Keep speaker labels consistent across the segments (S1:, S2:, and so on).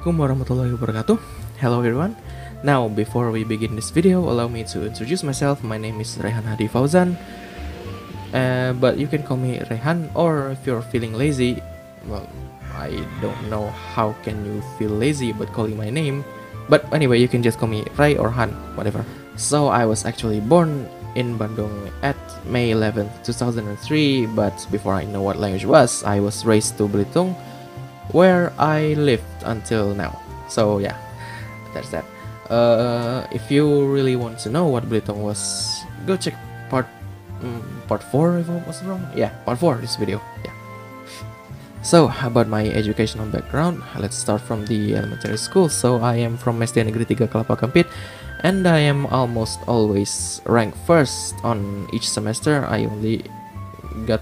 S1: Assalamualaikum warahmatullahi wabarakatuh. Hello everyone. Now, before we begin this video, allow me to introduce myself. My name is Reihan Hadi Fauzan, but you can call me Reihan, or if you're feeling lazy, well, I don't know how can you feel lazy about calling my name, but anyway, you can just call me Ray or Han, whatever. So I was actually born in Bandung at May 11th, 2003, but before I know what language was, I was raised to Belitung, where I lived until now. So yeah, that's that. If you really want to know what Belitung was, go check part 4 if I wasn't wrong. Yeah, part 4 this video. Yeah. So about my educational background, let's start from the elementary school. So I am from SD Negeri 3 Kelapa Kampit, and I am almost always ranked first on each semester. I only got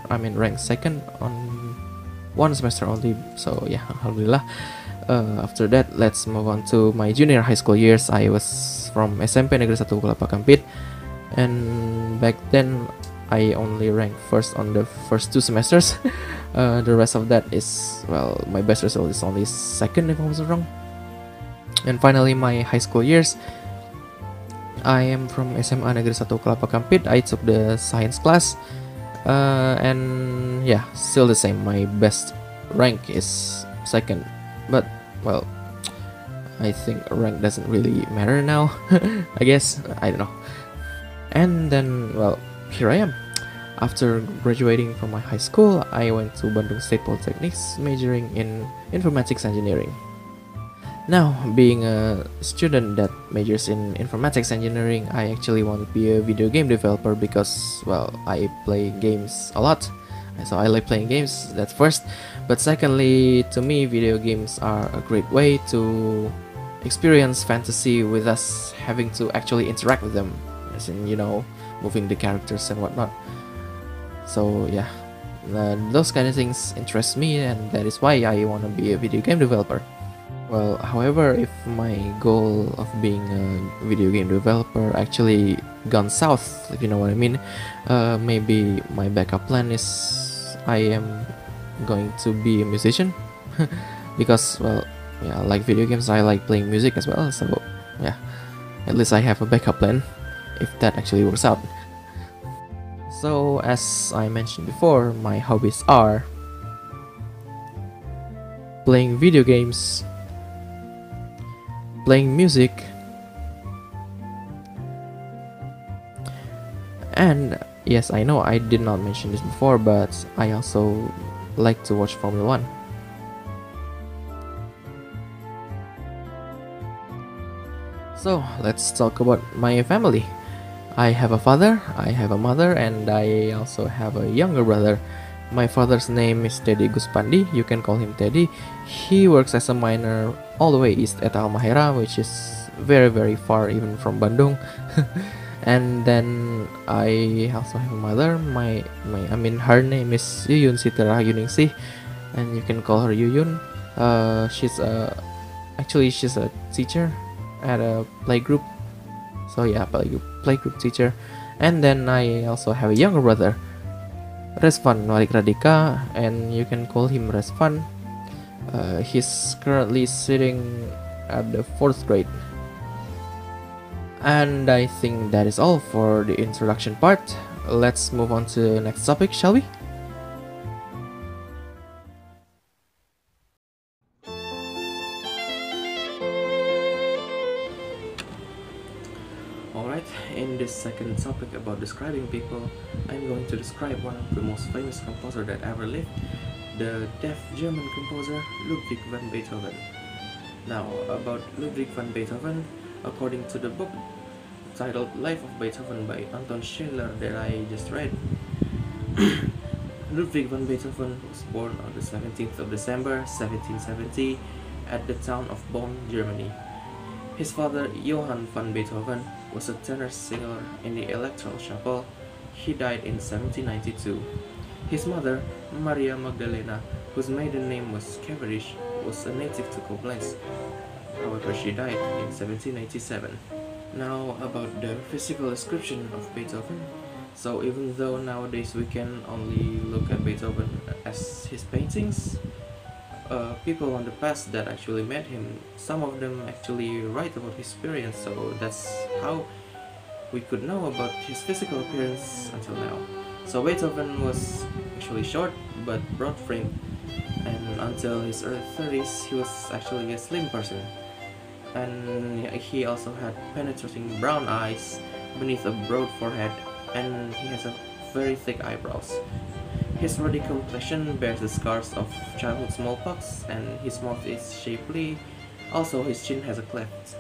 S1: ranked second on one semester only. So yeah, alhamdulillah. After that, let's move on to my junior high school years. I was from SMP Negeri 1 Kelapa Kampit, and back then I only ranked first on the first 2 semesters. The rest of that is, well, my best result is only second if I wasn't wrong. And finally, my high school years, I am from SMA Negeri 1 Kelapa Kampit. I took the science class, and yeah, still the same. My best rank is second, but well, I think rank doesn't really matter now. I guess, I don't know. And then, well, here I am. After graduating from my high school, I went to Bandung State Polytechnics, majoring in informatics engineering. Now, being a student that majors in informatics engineering, I actually want to be a video game developer because, well, I play games a lot. So I like playing games, that's first. But secondly, to me, video games are a great way to experience fantasy with us having to actually interact with them, as in, you know, moving the characters and whatnot. So yeah, those kind of things interest me, and that is why I want to be a video game developer. Well, however, if my goal of being a video game developer actually gone south, if you know what I mean, maybe my backup plan is I am going to be a musician. Because, well, yeah, I like video games, I like playing music as well, so yeah, at least I have a backup plan if that actually works out. So, as I mentioned before, my hobbies are playing video games, playing music, and yes, I know I did not mention this before, but I also like to watch Formula 1. So, let's talk about my family. I have a father, I have a mother, and I also have a younger brother. My father's name is Teddy Guspandi, you can call him Teddy. He works as a miner all the way east at Halmahera, which is very far even from Bandung. And then I also have a mother, her name is Yuyun Sitera Yuningsih, and you can call her Yuyun. She's a teacher at a playgroup. So yeah, playgroup teacher. And then I also have a younger brother, Resvan Walik Radika, and you can call him Resvan. He's currently sitting at the 4th grade. And I think that is all for the introduction part. Let's move on to the next topic, shall we? Alright, in this second topic about describing people, I'm going to describe one of the most famous composer that ever lived, the deaf German composer Ludwig van Beethoven. Now, about Ludwig van Beethoven, according to the book titled Life of Beethoven by Anton Schindler that I just read, Ludwig van Beethoven was born on the 17th of December 1770 at the town of Bonn, Germany. His father, Johann van Beethoven, was a tenor singer in the Electoral Chapel. He died in 1792. His mother, Maria Magdalena, whose maiden name was Cavendish, was a native to Koblenz. However, she died in 1787. Now, about the physical description of Beethoven. So even though nowadays we can only look at Beethoven as his paintings, people on the past that actually met him, some of them actually write about his experience, so that's how we could know about his physical appearance until now. So Beethoven was actually short but broad framed, and until his early 30s he was actually a slim person. And he also had penetrating brown eyes beneath a broad forehead, and he has a very thick eyebrows. His ruddy complexion bears the scars of childhood smallpox, and his mouth is shapely. Also, his chin has a cleft.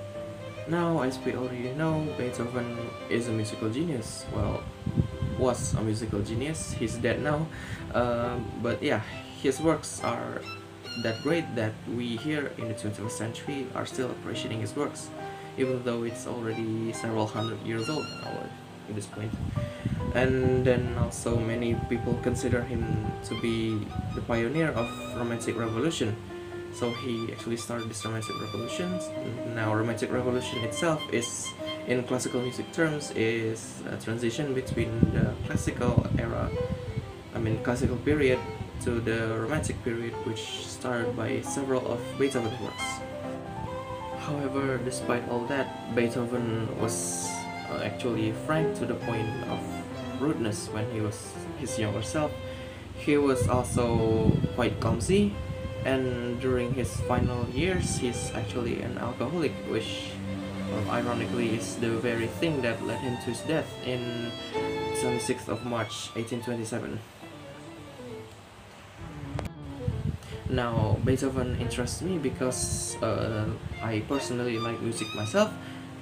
S1: Now, as we already know, Beethoven is a musical genius. Well, was a musical genius. He's dead now. But yeah, his works are that great that we here in the 21st century are still appreciating his works, even though it's already several hundred years old now at this point. And then also many people consider him to be the pioneer of Romantic Revolution. So he actually started this Romantic Revolution. Now Romantic Revolution itself is, in classical music terms, is a transition between the classical era, classical period, to the Romantic period, which started by several of Beethoven's works. However, despite all that, Beethoven was actually frank to the point of rudeness when he was his younger self. He was also quite clumsy, and during his final years he's actually an alcoholic, which, well, ironically is the very thing that led him to his death in 26th of March 1827. Now, Beethoven interests me because I personally like music myself.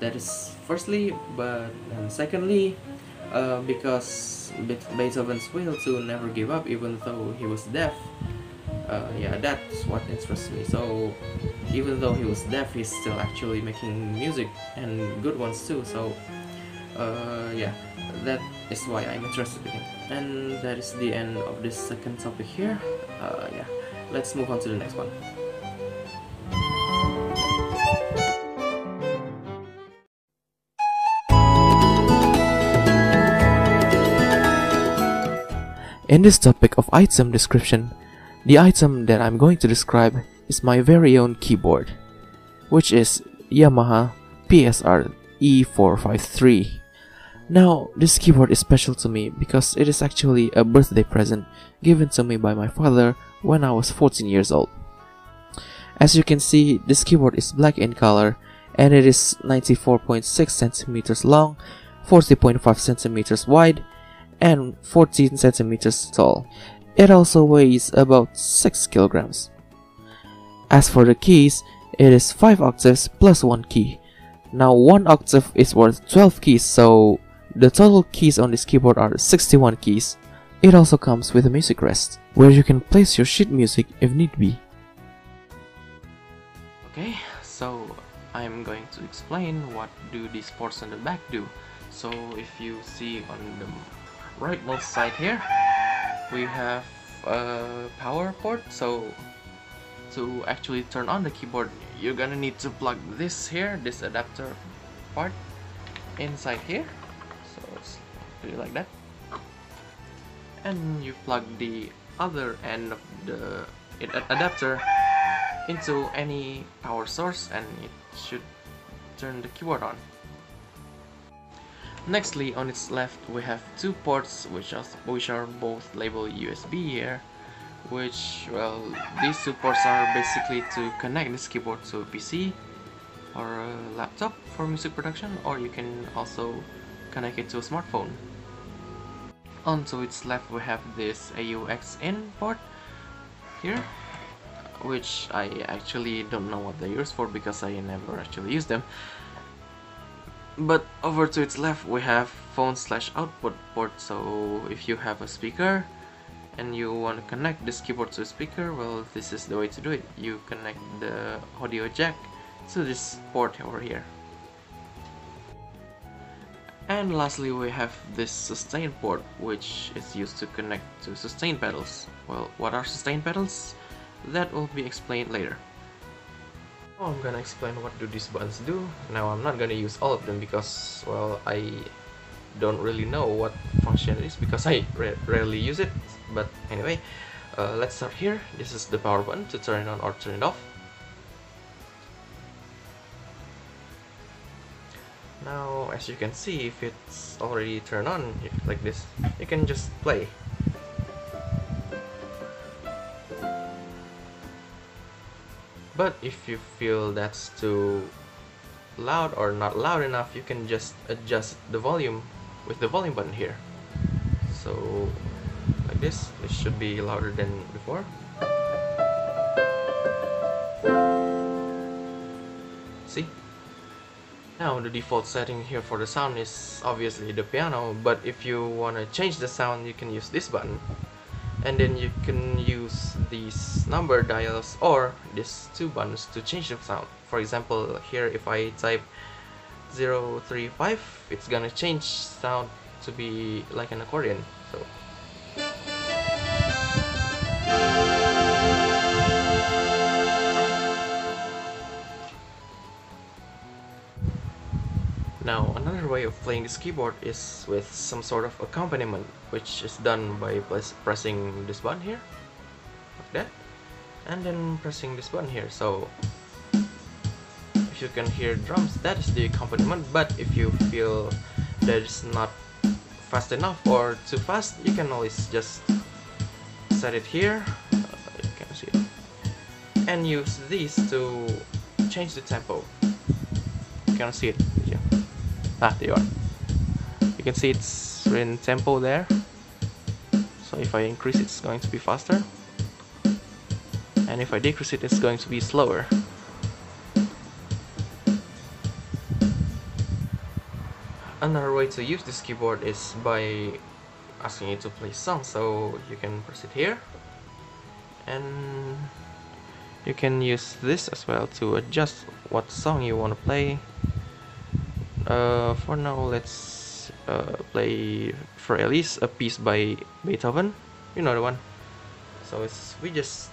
S1: That is firstly, but secondly, because Beethoven's will to never give up even though he was deaf. Yeah, that's what interests me. So even though he was deaf, he's still actually making music, and good ones too. So yeah, that is why I'm interested in him. And that is the end of this second topic here. Yeah, let's move on to the next one. In this topic of item description, the item that I'm going to describe is my very own keyboard, which is Yamaha PSR E453. Now, this keyboard is special to me because it is actually a birthday present given to me by my father when I was 14 years old. As you can see, this keyboard is black in color, and it is 94.6 centimeters long, 40.5 centimeters wide, and 14 centimeters tall. It also weighs about 6 kilograms. As for the keys, it is 5 octaves plus 1 key. Now 1 octave is worth 12 keys, so the total keys on this keyboard are 61 keys. It also comes with a music rest, where you can place your sheet music if need be. Okay, so I'm going to explain what do these ports on the back do. So if you see on the rightmost side here, we have a power port. So to actually turn on the keyboard, you're gonna need to plug this here, this adapter part, inside here. So it's really like that, and you plug the other end of the adapter into any power source, and it should turn the keyboard on. Nextly, on its left, we have 2 ports which are both labeled USB here, which, well, these 2 ports are basically to connect this keyboard to a PC or a laptop for music production, or you can also connect it to a smartphone. Onto its left, we have this AUX in port here, which I actually don't know what they're used for because I never actually used them. But over to its left, we have phone/output port. So if you have a speaker and you want to connect this keyboard to a speaker, well, this is the way to do it. You connect the audio jack to this port over here. And lastly, we have this sustain port, which is used to connect to sustain pedals. Well, what are sustain pedals? That will be explained later. Now I'm gonna explain what do these buttons do. Now I'm not gonna use all of them because, well, I don't really know what function it is because I rarely use it. But anyway, Let's start here. This is the power button to turn it on or turn it off. Now, as you can see, if it's already turned on like this, you can just play. But if you feel that's too loud or not loud enough, you can just adjust the volume with the volume button here. So like this should be louder than before. See? Now the default setting here for the sound is obviously the piano, but if you want to change the sound, you can use this button, and then you can use these number dials or these two buttons to change the sound. For example, here if I type 035, it's gonna change sound to be like an accordion. So now another way of playing this keyboard is with some sort of accompaniment, which is done by pressing this button here, like that, and then pressing this button here. So if you can hear drums, that is the accompaniment. But if you feel that it's not fast enough or too fast, you can always just set it here, you can see it, and use these to change the tempo. You can see it, yeah. There you are. You can see it's in tempo there. So if I increase it, it's going to be faster, and if I decrease it, it's going to be slower. Another way to use this keyboard is by asking you to play songs. So you can press it here, and you can use this as well to adjust what song you want to play. For now, let's play for Elise, a piece by Beethoven. You know the one. So we just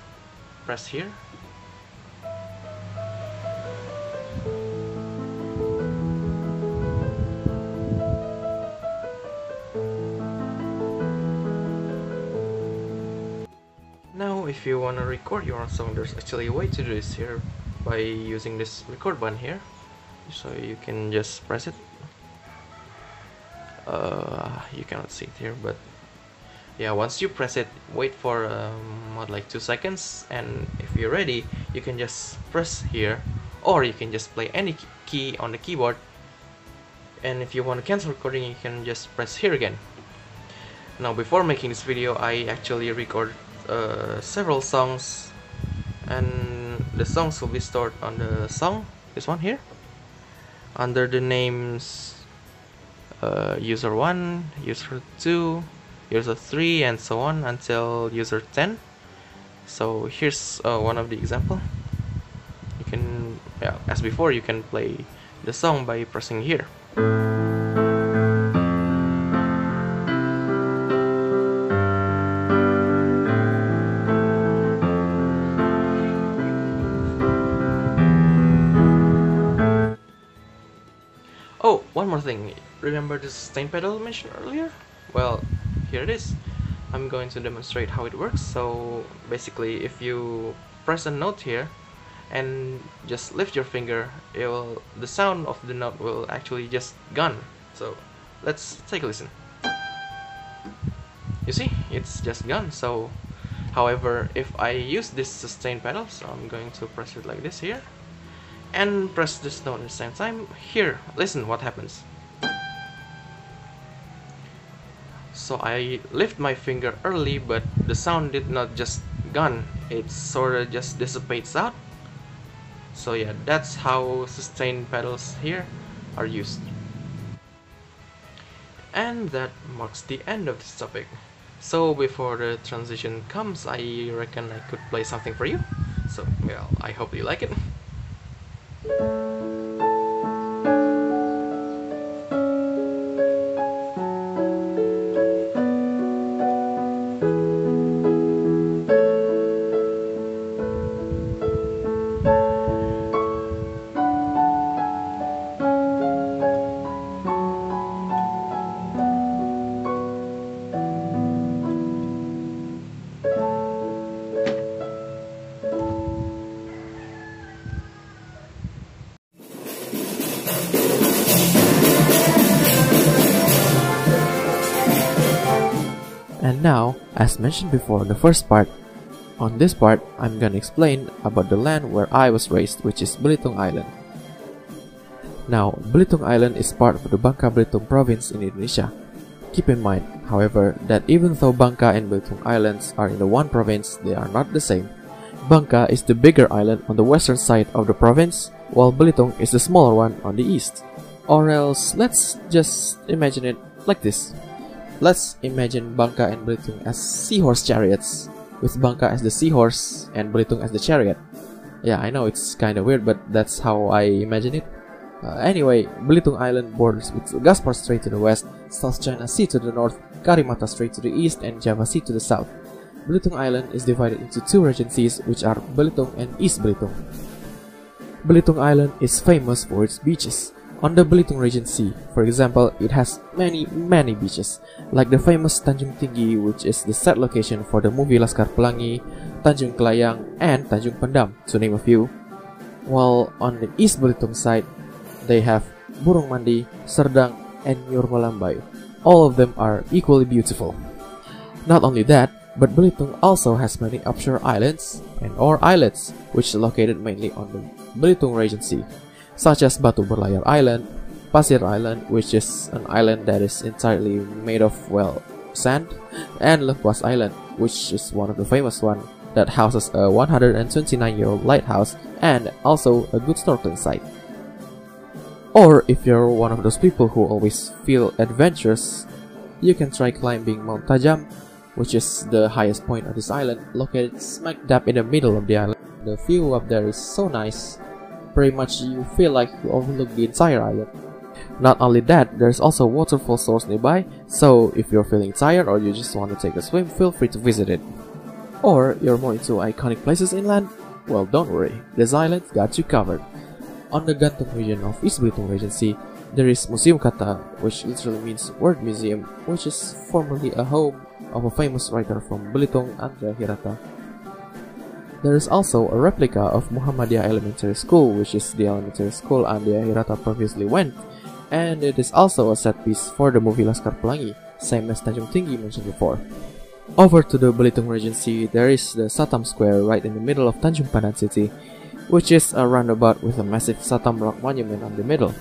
S1: press here. Now, if you want to record your own song, there's actually a way to do this here by using this record button here. So you can just press it. You cannot see it here, but yeah, once you press it, wait for like 2 seconds, and if you're ready, you can just press here, or you can just play any key on the keyboard. And if you want to cancel recording, you can just press here again. Now, before making this video, I actually recorded several songs, and the songs will be stored on the song, this one here, under the names user 1, user 2, user 3, and so on until user 10. So here's one of the example. You can, yeah, as before, you can play the song by pressing here. Oh, one more thing. Remember the sustain pedal mentioned earlier? Well, here it is. I'm going to demonstrate how it works. So basically, if you press a note here and just lift your finger, the sound of the note will actually just gone. So let's take a listen. You see, it's just gone. So however, if I use this sustain pedal, so I'm going to press it like this here, and press this note at the same time. Here, listen what happens. So I lift my finger early, but the sound did not just gone, it sorta just dissipates out. So yeah, that's how sustain pedals here are used. And that marks the end of this topic. So before the transition comes, I reckon I could play something for you. So well, I hope you like it. And now, as mentioned before in the first part, on this part, I'm gonna explain about the land where I was raised, which is Belitung Island. Now, Belitung Island is part of the Bangka Belitung province in Indonesia. Keep in mind, however, that even though Bangka and Belitung Islands are in the one province, they are not the same. Bangka is the bigger island on the western side of the province, while Belitung is the smaller one on the east. Or else, let's just imagine it like this. Let's imagine Bangka and Belitung as seahorse chariots, with Bangka as the seahorse and Belitung as the chariot. Yeah, I know it's kinda weird, but that's how I imagine it. Anyway, Belitung Island borders with Gaspar Strait to the west, South China Sea to the north, Karimata Strait to the east, and Java Sea to the south. Belitung Island is divided into two regencies, which are Belitung and East Belitung. Belitung Island is famous for its beaches. On the Belitung Regency, for example, it has many beaches, like the famous Tanjung Tinggi, which is the set location for the movie Laskar Pelangi, Tanjung Kelayang, and Tanjung Pendam, to name a few. While on the East Belitung side, they have Burung Mandi, Serdang, and Nyur Malambayu. All of them are equally beautiful. Not only that, but Belitung also has many offshore islands or islets, which are located mainly on the Belitung Regency, such as Batu Berlayar Island, Pasir Island, which is an island that is entirely made of, well, sand, and Lekuas Island, which is one of the famous one that houses a 129-year-old lighthouse and also a good snorkeling site. Or if you're one of those people who always feel adventurous, you can try climbing Mount Tajam, which is the highest point of this island, located smack dab in the middle of the island. The view up there is so nice, pretty much you feel like you overlook the entire island. Not only that, there's also a waterfall source nearby, so if you're feeling tired or you just want to take a swim, feel free to visit it. Or you're more into iconic places inland? Well, don't worry, this island's got you covered. On the Gantung region of East Belitung Regency, there is Museum Kata, which literally means word museum, which is formerly a home of a famous writer from Belitung, Andrea Hirata. There is also a replica of Muhammadiyah Elementary School, which is the elementary school Andrea Hirata previously went, and it is also a set piece for the movie Laskar Pelangi, same as Tanjung Tinggi mentioned before. Over to the Belitung Regency, there is the Satam Square right in the middle of Tanjung Pandan City, which is a roundabout with a massive Satam rock monument on the middle.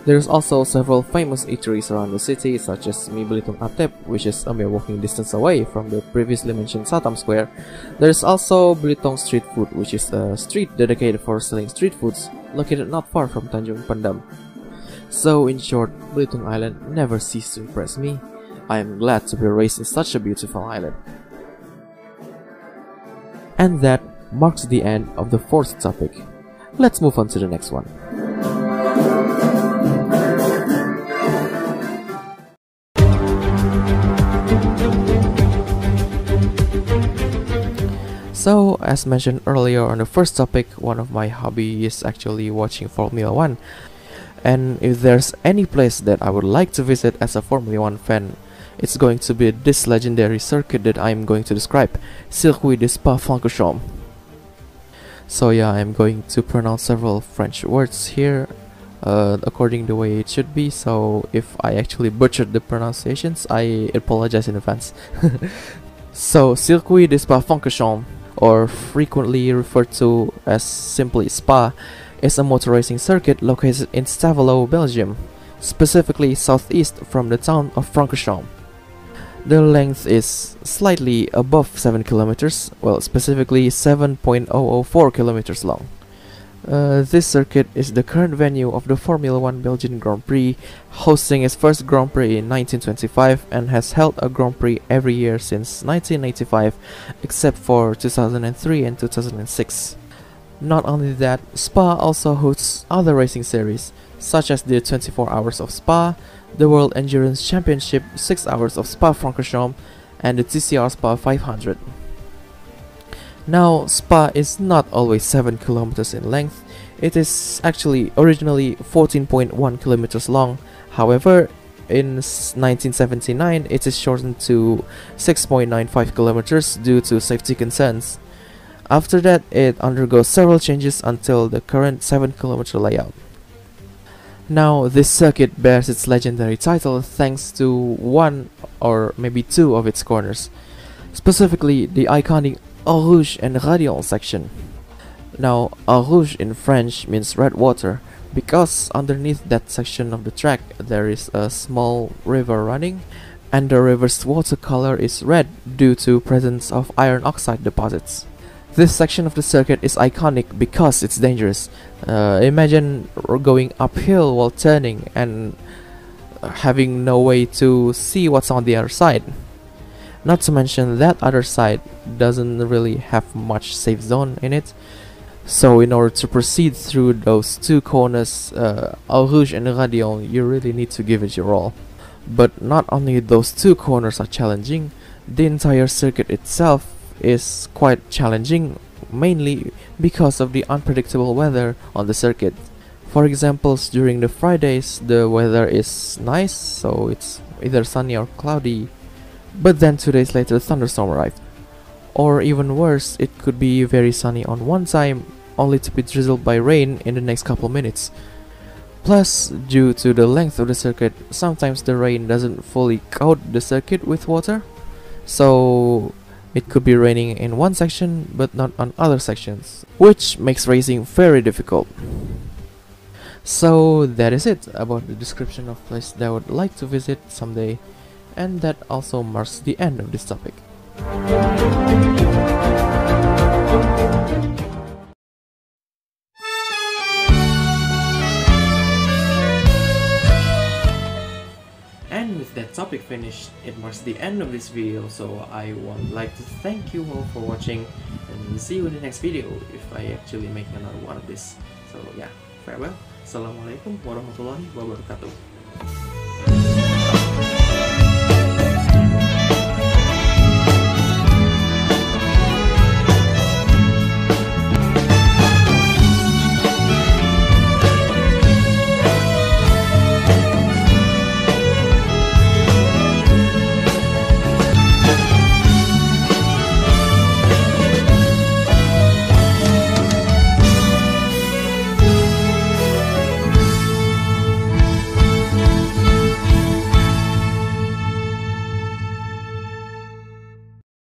S1: There's also several famous eateries around the city, such as Mi Belitung Atep, which is a mere walking distance away from the previously mentioned Satam Square. There's also Belitung Street Food, which is a street dedicated for selling street foods, located not far from Tanjung Pendam. So in short, Belitung Island never ceased to impress me. I am glad to be raised in such a beautiful island. And that marks the end of the fourth topic. Let's move on to the next one. So, as mentioned earlier on the first topic, one of my hobbies is actually watching Formula 1. And if there's any place that I would like to visit as a Formula 1 fan, it's going to be this legendary circuit that I'm going to describe, Circuit de Spa-Francorchamps. So yeah, I'm going to pronounce several French words here according the way it should be, so if I actually butchered the pronunciations, I apologize in advance. So, Circuit de Spa-Francorchamps, or frequently referred to as simply Spa, is a motor racing circuit located in Stavelot, Belgium, specifically southeast from the town of Francorchamps. The length is slightly above 7 kilometers, well, specifically 7.004 kilometers long. This circuit is the current venue of the Formula 1 Belgian Grand Prix, hosting its first Grand Prix in 1925 and has held a Grand Prix every year since 1985, except for 2003 and 2006. Not only that, Spa also hosts other racing series, such as the 24 Hours of Spa, the World Endurance Championship 6 Hours of Spa-Francorchamps, and the TCR Spa 500. Now, Spa is not always 7 kilometers in length, it is actually originally 14.1 kilometers long. However, in 1979 it is shortened to 6.95 kilometers due to safety concerns. After that, it undergoes several changes until the current 7 kilometer layout. Now, this circuit bears its legendary title thanks to one or maybe two of its corners, specifically the iconic Eau Rouge and Radion section. Now, Eau Rouge in French means red water, because underneath that section of the track there is a small river running, and the river's water color is red due to presence of iron oxide deposits. This section of the circuit is iconic because it's dangerous. Imagine going uphill while turning and having no way to see what's on the other side. Not to mention that other side doesn't really have much safe zone in it. So in order to proceed through those two corners, Eau Rouge and Radion, you really need to give it your all. But not only those two corners are challenging, the entire circuit itself is quite challenging, mainly because of the unpredictable weather on the circuit. For example, during the Fridays the weather is nice, so it's either sunny or cloudy, but then 2 days later thunderstorm arrived. Or even worse, it could be very sunny on one time, only to be drizzled by rain in the next couple minutes. Plus, due to the length of the circuit, sometimes the rain doesn't fully coat the circuit with water, so it could be raining in one section but not on other sections, which makes racing very difficult. So that is it about the description of place that I would like to visit someday, and that also marks the end of this topic. And with that topic finished, it marks the end of this video, so I would like to thank you all for watching, and see you in the next video if I actually make another one of this. So yeah, farewell. Assalamualaikum warahmatullahi wabarakatuh.